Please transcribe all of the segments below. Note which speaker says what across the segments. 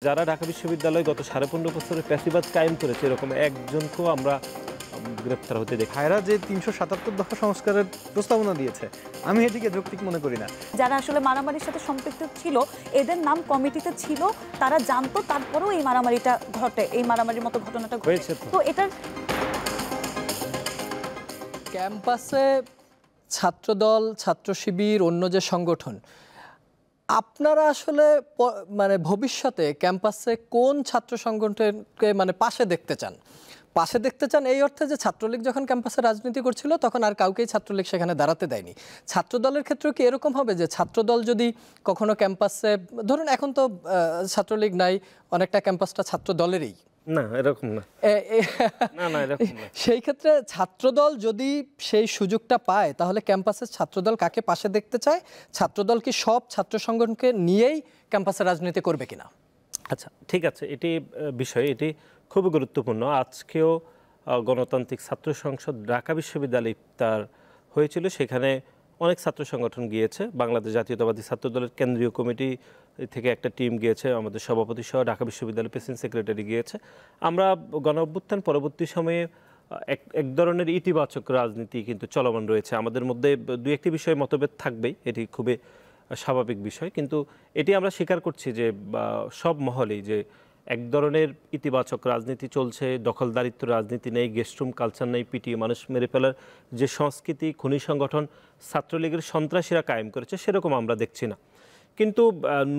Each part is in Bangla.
Speaker 1: যারা ঢাকা বিশ্ববিদ্যালয়ে গত 15.5 বছরের ফ্যাসিবাদ কায়েম করেছে এরকম একজনকেও আমরা গ্রেপ্তার হতে দেখি।
Speaker 2: ভাইরা যে ৩৭৭ দফা সংস্কারের প্রস্তাবনা দিয়েছে, আমি এটিকে যৌক্তিক মনে করি না।
Speaker 3: যারা আসলে মারামারির সাথে সম্পৃক্ত ছিল, এদের নাম কমিটিতে ছিল, তারা জানতো, তারপরেও এই মারামারিটা ঘটে, এই মারামারির মতো ঘটনাটা
Speaker 1: হয়েছে।
Speaker 3: তো এটার
Speaker 4: ক্যাম্পাসে ছাত্রদল, ছাত্র শিবির, অন্য যে সংগঠন, আপনারা আসলে মানে ভবিষ্যতে ক্যাম্পাসে কোন ছাত্র সংগঠনকে মানে পাশে দেখতে চান? পাশে দেখতে চান এই অর্থে যে ছাত্রলীগ যখন ক্যাম্পাসে রাজনীতি করছিল তখন আর কাউকেই ছাত্রলীগ সেখানে দাঁড়াতে দেয়নি। ছাত্রদলের ক্ষেত্রেও কি এরকম হবে যে ছাত্রদল যদি কখনো ক্যাম্পাসে, ধরুন এখন তো ছাত্রলীগ নাই, অনেকটা ক্যাম্পাসটা ছাত্রদলেরই,
Speaker 1: না এরকম না, না এরকম না।
Speaker 4: সেই ক্ষেত্রে ছাত্রদল যদি সেই সুযোগটা পায় তাহলে ক্যাম্পাসের ছাত্রদল কাকে পাশে দেখতে চায়? ছাত্রদল কি সব ছাত্র সংগঠনকে নিয়েই ক্যাম্পাসে রাজনীতি করবে কিনা?
Speaker 1: আচ্ছা, ঠিক আছে, এটি বিষয়, এটি খুবই গুরুত্বপূর্ণ। আজকেও গণতান্ত্রিক ছাত্র সংসদ ঢাকা বিশ্ববিদ্যালয়ে ইফতার হয়েছিল, সেখানে অনেক ছাত্র সংগঠন গিয়েছে। বাংলাদেশ জাতীয়তাবাদী ছাত্রদলের কেন্দ্রীয় কমিটি থেকে একটা টিম গিয়েছে, আমাদের সভাপতি সহ ঢাকা বিশ্ববিদ্যালয়ের প্রেসিডেন্ট সেক্রেটারি গিয়েছে। আমরা গণ অভ্যুত্থান পরবর্তী সময়ে এক ধরনের ইতিবাচক রাজনীতি কিন্তু চলমান রয়েছে। আমাদের মধ্যে দু একটি বিষয়ে মতভেদ থাকবেই, এটি খুবই স্বাভাবিক বিষয়, কিন্তু এটি আমরা স্বীকার করছি যে সব মহলেই যে এক ধরনের ইতিবাচক রাজনীতি চলছে, দখলদারিত্ব রাজনীতি নেই, গেস্টরুম কালচার নেই, পিটিয়ে মানুষ মেরে ফেলার যে সংস্কৃতি, খুনি সংগঠন ছাত্রলীগের সন্ত্রাসীরা কায়েম করেছে সেরকম আমরা দেখছি না। কিন্তু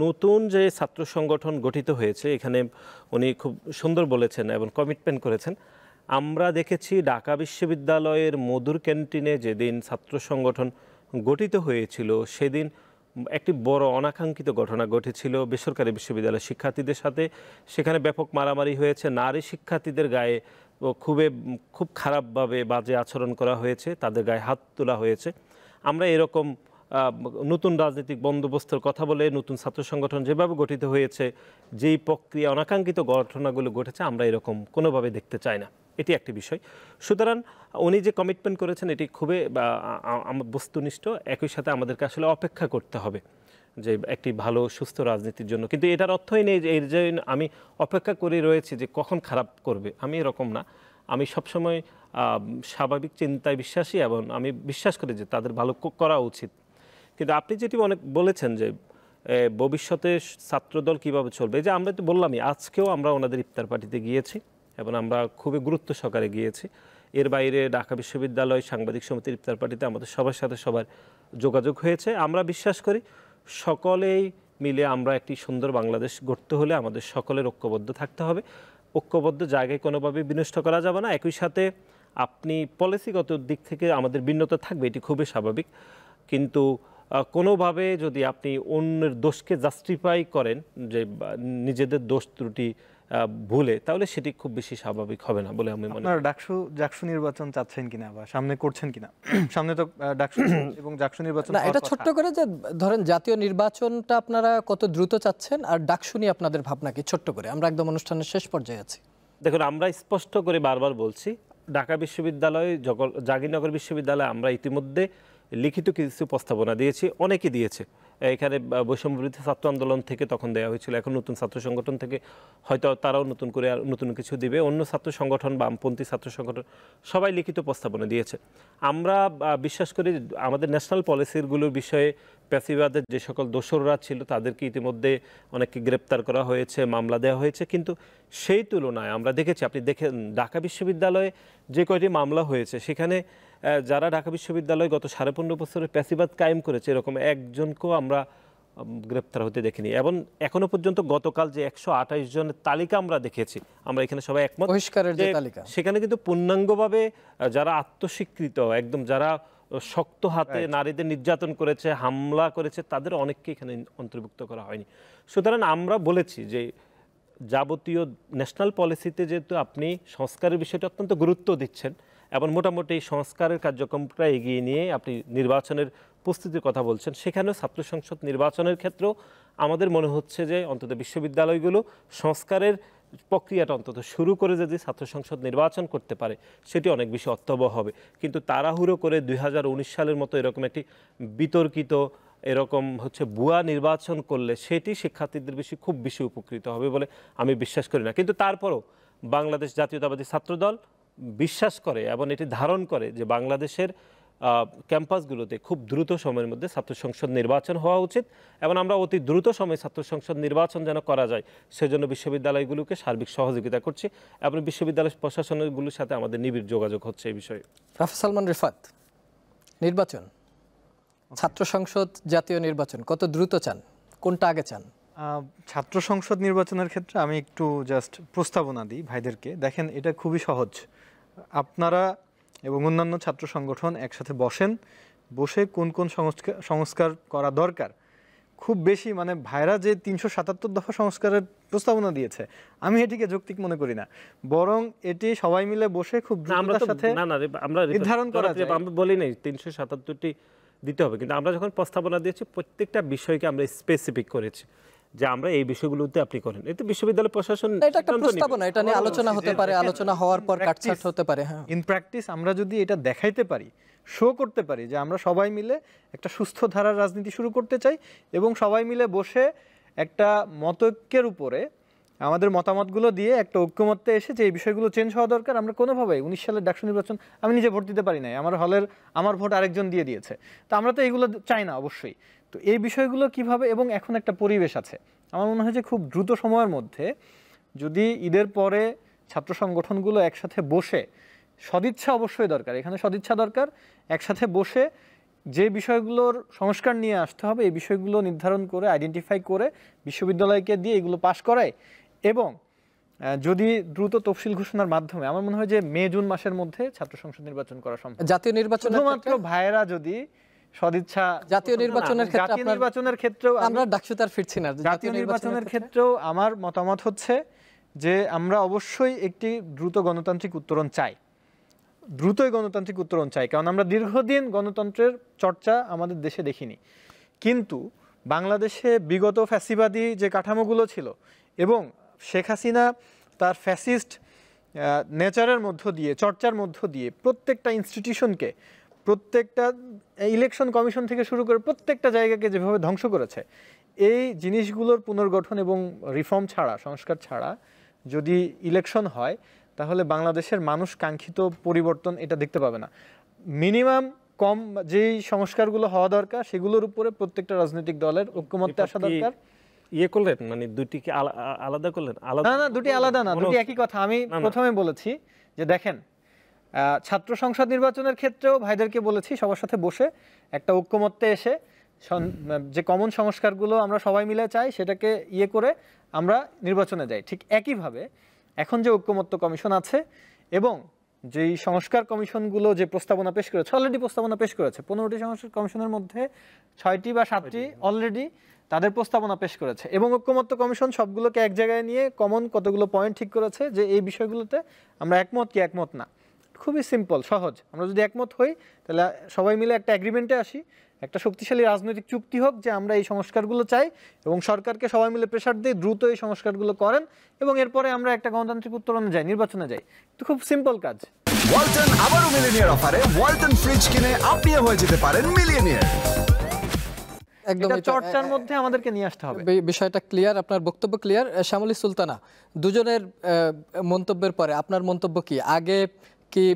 Speaker 1: নতুন যে ছাত্র সংগঠন গঠিত হয়েছে, এখানে উনি খুব সুন্দর বলেছেন এবং কমিটমেন্ট করেছেন। আমরা দেখেছি ঢাকা বিশ্ববিদ্যালয়ের মধুর ক্যান্টিনে যেদিন ছাত্র সংগঠন গঠিত হয়েছিল সেদিন একটি বড় অনাকাঙ্ক্ষিত ঘটনা ঘটেছিল বেসরকারি বিশ্ববিদ্যালয়ের শিক্ষার্থীদের সাথে। সেখানে ব্যাপক মারামারি হয়েছে, নারী শিক্ষার্থীদের গায়ে খুব খারাপভাবে বাজে আচরণ করা হয়েছে, তাদের গায়ে হাত তোলা হয়েছে। আমরা এরকম নতুন রাজনৈতিক বন্দোবস্তের কথা বলে নতুন ছাত্র সংগঠন যেভাবে গঠিত হয়েছে, যেই প্রক্রিয়া অনাকাঙ্ক্ষিত ঘটনাগুলো ঘটেছে, আমরা এরকম কোনোভাবে দেখতে চাই না। এটি একটি বিষয়। সুতরাং উনি যে কমিটমেন্ট করেছেন এটি খুবই বস্তুনিষ্ঠ। একই সাথে আমাদেরকে আসলে অপেক্ষা করতে হবে যে একটি ভালো সুস্থ রাজনীতির জন্য, কিন্তু এটার অর্থই নেই যে এর যে আমি অপেক্ষা করে রয়েছি যে কখন খারাপ করবে, আমি এরকম না। আমি সবসময় স্বাভাবিক চিন্তায় বিশ্বাসী এবং আমি বিশ্বাস করি যে তাদের ভালো করা উচিত। কিন্তু আপনি যেটি অনেক বলেছেন যে ভবিষ্যতে ছাত্রদল কীভাবে চলবে, যে আমরা তো বললামই, আজকেও আমরা ওনাদের ইফতার পার্টিতে গিয়েছি এবং আমরা খুবই গুরুত্ব সহকারে গিয়েছি। এর বাইরে ঢাকা বিশ্ববিদ্যালয় সাংবাদিক সমিতির ইফতার পার্টিতে আমাদের সবার সাথে সবার যোগাযোগ হয়েছে। আমরা বিশ্বাস করি সকলেই মিলে আমরা একটি সুন্দর বাংলাদেশ গড়তে হলে আমাদের সকলের ঐক্যবদ্ধ থাকতে হবে। ঐক্যবদ্ধ জায়গায় কোনোভাবে বিনষ্ট করা যাবে না। একই সাথে আপনি পলিসিগত দিক থেকে আমাদের ভিন্নতা থাকবে, এটি খুবই স্বাভাবিক, কিন্তু কোনোভাবে যদি আপনি অন্যের দোষকে জাস্টিফাই করেন যে নিজেদের দোষ ত্রুটি ভুলে, তাহলে সেটি খুব বেশি স্বাভাবিক হবে না বলে আমি মনে করি।
Speaker 2: আপনারা ডাকসু নির্বাচন চাচ্ছেন কিনা বা সামনে করছেন কিনা? সামনে তো ডাকসু এবং ডাকসু নির্বাচন
Speaker 4: না, এটা ছোট্ট করে যে ধরেন জাতীয় নির্বাচনটা আপনারা কত দ্রুত চাচ্ছেন আর ডাকসু নিয়ে আপনাদের ভাবনা কি, ছোট্ট করে, আমরা একদম অনুষ্ঠানের শেষ পর্যায়ে আছি।
Speaker 1: দেখুন, আমরা স্পষ্ট করে বারবার বলছি, ঢাকা বিশ্ববিদ্যালয়, জাহাঙ্গীরনগর বিশ্ববিদ্যালয়ে আমরা ইতিমধ্যে লিখিত কিছু প্রস্তাবনা দিয়েছি, অনেকে দিয়েছে। এখানে বৈষম্যবিরোধী ছাত্র আন্দোলন থেকে তখন দেওয়া হয়েছিল, এখন নতুন ছাত্র সংগঠন থেকে হয়তো তারাও নতুন করে আর নতুন কিছু দিবে, অন্য ছাত্র সংগঠন, বামপন্থী ছাত্র সংগঠন সবাই লিখিত প্রস্তাবনা দিয়েছে। আমরা বিশ্বাস করি আমাদের ন্যাশনাল পলিসিগুলোর বিষয়ে ফ্যাসিবাদের যে সকল দোসররা ছিল তাদেরকে ইতিমধ্যে অনেককে গ্রেপ্তার করা হয়েছে, মামলা দেওয়া হয়েছে, কিন্তু সেই তুলনায় আমরা দেখেছি, আপনি দেখেন ঢাকা বিশ্ববিদ্যালয়ে যে কয়টি মামলা হয়েছে সেখানে যারা ঢাকা বিশ্ববিদ্যালয়ে গত 15.5 বছরের ফ্যাসিবাদ কায়েম করেছে এরকম একজনকেও আমরা গ্রেপ্তার হতে দেখিনি। এবং এখনো পর্যন্ত গতকাল যে 128 জনের তালিকা আমরা দেখেছি, আমরা এখানে সবাই একমত,
Speaker 4: বহিষ্কারের যে তালিকা,
Speaker 1: সেখানে কিন্তু পূর্ণাঙ্গভাবে যারা আত্মস্বীকৃত, একদম যারা শক্ত হাতে নারীদের নির্যাতন করেছে, হামলা করেছে, তাদের অনেককে এখানে অন্তর্ভুক্ত করা হয়নি। সুতরাং আমরা বলেছি যে যাবতীয় ন্যাশনাল পলিসিতে যেহেতু আপনি সংস্কারের বিষয়টা অত্যন্ত গুরুত্ব দিচ্ছেন এবং মোটামুটি সংস্কারের কার্যক্রমটা এগিয়ে নিয়ে আপনি নির্বাচনের প্রস্তুতির কথা বলছেন, সেখানেও ছাত্র সংসদ নির্বাচনের ক্ষেত্রেও আমাদের মনে হচ্ছে যে অন্তত বিশ্ববিদ্যালয়গুলো সংস্কারের প্রক্রিয়াটা অন্তত শুরু করে যদি ছাত্র সংসদ নির্বাচন করতে পারে সেটি অনেক বেশি অর্থবহ হবে। কিন্তু তাড়াহুড়ো করে 2019 সালের মতো এরকম একটি বিতর্কিত এরকম হচ্ছে ভুয়া নির্বাচন করলে সেটি শিক্ষার্থীদের খুব বেশি উপকৃত হবে বলে আমি বিশ্বাস করি না। কিন্তু তারপরও বাংলাদেশ জাতীয়তাবাদী ছাত্রদল বিশ্বাস করে এবং এটি ধারণ করে যে বাংলাদেশের ক্যাম্পাসগুলোতে খুব দ্রুত সময়ের মধ্যে ছাত্র সংসদ নির্বাচন হওয়া উচিত এবং আমরা অতি দ্রুত সময়ে ছাত্র সংসদ নির্বাচন যেন করা যায় সেজন্য বিশ্ববিদ্যালয়গুলোকে সার্বিক সহযোগিতা করছি এবং বিশ্ববিদ্যালয় প্রশাসনগুলোর সাথে আমাদের নিবিড় যোগাযোগ হচ্ছে এই বিষয়ে।
Speaker 4: রাফি সালমান রিফাত, নির্বাচন, ছাত্র সংসদ জাতীয় নির্বাচন কত দ্রুত চান, কোনটা আগে চান?
Speaker 2: ছাত্র সংসদ নির্বাচনের ক্ষেত্রে আমি একটু জাস্ট প্রস্তাবনা দিই ভাইদেরকে। দেখেন, এটা খুবই সহজ। আপনারা এবং অন্যান্য ছাত্র সংগঠন একসাথে বসে কোন কোন সংস্কার করা দরকার, খুব বেশি মানে ভাইরা যে ৩৭৭ দফা সংস্কারের প্রস্তাবনা দিয়েছে আমি এটিকে যৌক্তিক মনে করি না, বরং এটি সবাই মিলে বসে খুব দ্রুততার সাথে নির্ধারণ করা যায়।
Speaker 1: আমরা বলি নাই ৩৭৭টি দিতে হবে, কিন্তু আমরা যখন প্রস্তাবনা দিয়েছি প্রত্যেকটা বিষয়কে আমরা স্পেসিফিক করেছি যে আমরা এই বিষয়গুলোতে আপনি করেন। এতে বিশ্ববিদ্যালয় প্রশাসন
Speaker 4: এটা একটা প্রস্তাবনা, এটা নিয়ে আলোচনা হতে পারে, আলোচনা হওয়ার পর কাটছাট হতে পারে। হ্যাঁ,
Speaker 2: ইন প্র্যাকটিস আমরা যদি এটা দেখাইতে পারি, শো করতে পারি যে আমরা সবাই মিলে একটা সুস্থ ধারার রাজনীতি শুরু করতে চাই এবং সবাই মিলে বসে একটা মতৈক্যের উপরে আমাদের মতামতগুলো দিয়ে একটা ঐক্যমত্যে এসে যে এই বিষয়গুলো চেঞ্জ হওয়া দরকার। আমরা কোনোভাবেই 19 সালের ডাকসু নির্বাচন আমি নিজে ভোট দিতে পারি নাই, আমার ভোট আরেকজন দিয়ে দিয়েছে, তো আমরা তো এইগুলো চাই না অবশ্যই। তো এই বিষয়গুলো কিভাবে, এবং এখন একটা পরিবেশ আছে, আমার মনে হয় যে খুব দ্রুত সময়ের মধ্যে যদি ঈদের পরে ছাত্র সংগঠনগুলো একসাথে বসে, সদিচ্ছা অবশ্যই দরকার, এখানে সদিচ্ছা দরকার, একসাথে বসে যে বিষয়গুলোর সংস্কার নিয়ে আসতে হবে এই বিষয়গুলো নির্ধারণ করে আইডেন্টিফাই করে বিশ্ববিদ্যালয়কে দিয়ে এগুলো পাশ করায় এবং যদি দ্রুত তফসিল ঘোষণার মাধ্যমে, আমার মনে হয় যে মে জুন মাসের মধ্যে ছাত্র সংসদ নির্বাচন করা সম্ভব।
Speaker 4: জাতীয় নির্বাচন
Speaker 2: শুধুমাত্র ভাইয়েরা যদি সদিচ্ছা,
Speaker 4: জাতীয় নির্বাচনের
Speaker 2: ক্ষেত্রেও
Speaker 4: আমরা ডাকসুতার ফিরছি না,
Speaker 2: জাতীয় নির্বাচনের ক্ষেত্রেও আমার মতামত হচ্ছে যে আমরা অবশ্যই একটি দ্রুত গণতান্ত্রিক উত্তরণ চাই, দ্রুতই গণতান্ত্রিক উত্তরণ চাই, কারণ আমরা দীর্ঘদিন গণতন্ত্রের চর্চা আমাদের দেশে দেখিনি। কিন্তু বাংলাদেশে বিগত ফ্যাসিবাদী যে কাঠামোগুলো ছিল এবং শেখ হাসিনা তার ফ্যাসিস্ট নেচারের মধ্য দিয়ে, চর্চার মধ্য দিয়ে প্রত্যেকটা ইনস্টিটিউশনকে, প্রত্যেকটা ইলেকশন কমিশন থেকে শুরু করে প্রত্যেকটা জায়গাকে যেভাবে ধ্বংস করেছে, এই জিনিসগুলোর পুনর্গঠন এবং রিফর্ম ছাড়া, সংস্কার ছাড়া যদি ইলেকশন হয় তাহলে বাংলাদেশের মানুষ কাঙ্ক্ষিত পরিবর্তন এটা দেখতে পাবে না। মিনিমাম কম যেই সংস্কারগুলো হওয়া দরকার সেগুলোর উপরে প্রত্যেকটা রাজনৈতিক দলের ঐক্যমত্যে আসা দরকার।
Speaker 1: করলেন মানে দুইটিকে আলাদা করলেন?
Speaker 2: না, দুটি আলাদা না, দুটি একই কথা। আমি প্রথমে বলেছি যে দেখেন, ছাত্র সংসদ নির্বাচনের ক্ষেত্রেও ভাইদেরকে বলেছি সবার সাথে বসে একটা ঐক্যমত্যে এসে যে কমন সংস্কারগুলো আমরা সবাই মিলে চাই সেটাকে করে আমরা নির্বাচনে যাই। ঠিক একইভাবে এখন যে ঐক্যমত্য কমিশন আছে এবং যেই সংস্কার কমিশনগুলো যে প্রস্তাবনা পেশ করেছে, অলরেডি প্রস্তাবনা পেশ করেছে, 15টি সংস্কার কমিশনের মধ্যে 6টি বা 7টি অলরেডি তাদের প্রস্তাবনা পেশ করেছে এবং ঐক্যমত্য কমিশন সবগুলোকে এক জায়গায় নিয়ে কমন কতগুলো পয়েন্ট ঠিক করেছে যে এই বিষয়গুলোতে আমরা একমত কি একমত না। খুবই সিম্পল, সহজ। আমরা যদি একমত হই তাহলে সবাই মিলে একটা এগ্রিমেন্টে আসি, একটা শক্তিশালী রাজনৈতিক চুক্তি হোক যে আমরা এই সংস্কারগুলো চাই এবং সরকারকে সবাই মিলে প্রেশার দিয়ে দ্রুত এই সংস্কারগুলো করেন এবং এরপরে আমরা একটা গণতান্ত্রিক উত্তরণে যাই, নির্বাচনে যাই। তো খুব সিম্পল কাজ।
Speaker 5: ওয়ালটন আবারও মিলিয়নিয়ার অফারে ওয়ালটন ফ্রিজ কিনে আপনিও হয়ে যেতে পারেন মিলিয়নিয়ার।
Speaker 2: একদম চর্চার মধ্যে আমাদেরকে নিয়ে আসতে হবে।
Speaker 4: বিষয়টা ক্লিয়ার, আপনার বক্তব্য ক্লিয়ার। শ্যামলী সুলতানা, দুজনের মন্তব্যের পরে আপনার মন্তব্য কি? আগে কি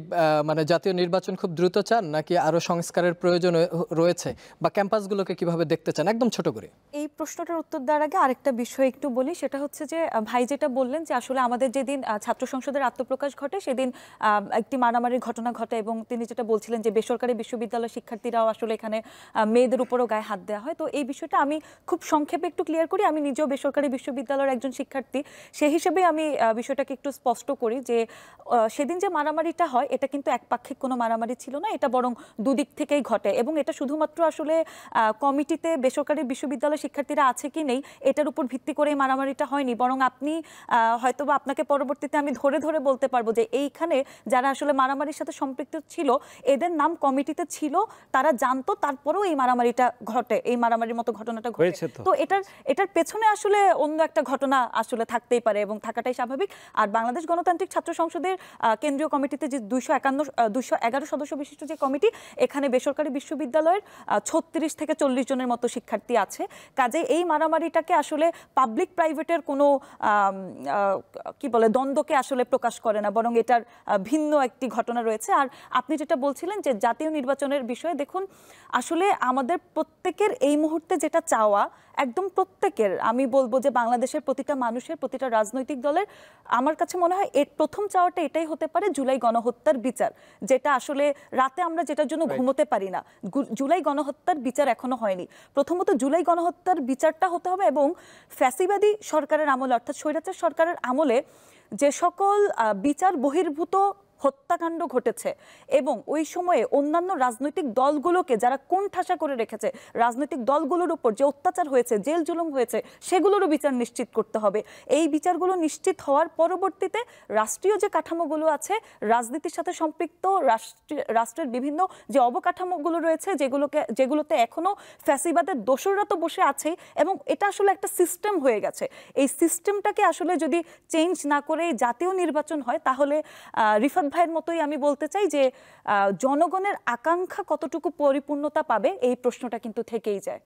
Speaker 4: মানে জাতীয় নির্বাচন খুব দ্রুত চান নাকি আরো সংস্কারের প্রয়োজন রয়েছে, বা ক্যাম্পাসগুলোকে কিভাবে দেখতে চান? একদম ছোট করে।
Speaker 3: এই প্রশ্নটার উত্তর দেওয়ার আগে আরেকটা বিষয় একটু বলি, সেটা হচ্ছে যে ভাই যেটা বললেন যে আসলে আমাদের যেদিন ছাত্র সংসদের আত্মপ্রকাশ ঘটে সেদিন একটি মারামারির ঘটনা ঘটে এবং তিনি যেটা বলছিলেন যে বেসরকারি বিশ্ববিদ্যালয় শিক্ষার্থীরাও আসলে এখানে মেয়েদের উপরও গায়ে হাত দেওয়া হয়। তো এই বিষয়টা আমি খুব সংক্ষেপে একটু ক্লিয়ার করি। আমি নিজেও বেসরকারি বিশ্ববিদ্যালয়ের একজন শিক্ষার্থী, সেই হিসেবে আমি বিষয়টাকে একটু স্পষ্ট করি যে সেদিন যে মারামারিটা হয় এটা কিন্তু একপাক্ষিক কোনো মারামারি ছিল না, এটা বরং দুদিক থেকেই ঘটে এবং এটা শুধুমাত্র আসলে কমিটিতে বেসরকারি বিশ্ববিদ্যালয় শিক্ষার্থীরা আছে কি নেই এটার উপর ভিত্তি করে মারামারিটা হয়নি, বরং আপনি হয়তোবা আপনাকে পরবর্তীতে আমি ধরে ধরে বলতে পারবো যে এইখানে যারা আসলে মারামারির সাথে সম্পৃক্ত ছিল এদের নাম কমিটিতে ছিল, তারা জানতো, তারপরেও এই মারামারিটা ঘটে, এই মারামারির মতো ঘটনাটা ঘটে। তো এটার পেছনে আসলে অন্য একটা ঘটনা আসলে থাকতেই পারে এবং থাকাটাই স্বাভাবিক। আর বাংলাদেশ গণতান্ত্রিক ছাত্র সংসদের কেন্দ্রীয় কমিটিতে যে 211 সদস্য বিশিষ্ট যে কমিটি, এখানে বেসরকারি বিশ্ববিদ্যালয়ের 36 থেকে 40 জনের মতো শিক্ষার্থী আছে। কাজে এই মারামারিটাকে আসলে পাবলিক প্রাইভেটের কোনো কি বলে দ্বন্দ্বকে আসলে প্রকাশ করে না, বরং এটার ভিন্ন একটি ঘটনা রয়েছে। আর আপনি যেটা বলছিলেন যে জাতীয় নির্বাচনের বিষয়ে, দেখুন আসলে আমাদের প্রত্যেকের এই মুহূর্তে যেটা চাওয়া, একদম প্রত্যেকের, আমি বলবো যে বাংলাদেশের প্রতিটা মানুষের, প্রতিটা রাজনৈতিক দলের, আমার কাছে মনে হয় এর প্রথম চাওয়াটা এটাই হতে পারে জুলাই গণহত্যার বিচার, যেটা আসলে রাতে আমরা যেটার জন্য ঘুমোতে পারি না। জুলাই গণহত্যার বিচার এখনো হয়নি। প্রথমত জুলাই গণহত্যার বিচারটা হতে হবে, এবং ফ্যাসিবাদী সরকারের আমলে, অর্থাৎ স্বৈরাচার সরকারের আমলে যে সকল বিচার বহির্ভূত হত্যাকাণ্ড ঘটেছে এবং ওই সময়ে অন্যান্য রাজনৈতিক দলগুলোকে যারা কোণঠাসা করে রেখেছে, রাজনৈতিক দলগুলোর উপর যে অত্যাচার হয়েছে, জেল জুলুম হয়েছে, সেগুলোরও বিচার নিশ্চিত করতে হবে। এই বিচারগুলো নিশ্চিত হওয়ার পরবর্তীতে রাষ্ট্রীয় যে কাঠামোগুলো আছে, রাজনীতির সাথে সম্পৃক্ত রাষ্ট্রের বিভিন্ন যে অবকাঠামোগুলো রয়েছে, যেগুলোতে এখনো ফ্যাসিবাদের দোসররা তো বসে আছেই, এবং এটা আসলে একটা সিস্টেম হয়ে গেছে। এই সিস্টেমটাকে আসলে যদি চেঞ্জ না করে জাতীয় নির্বাচন হয়, তাহলে রিফাত ভাইয়ের মতোই আমি বলতে চাই যে জনগণের আকাঙ্ক্ষা কতটুকু পরিপূর্ণতা পাবে, এই প্রশ্নটা কিন্তু থেকেই যায়।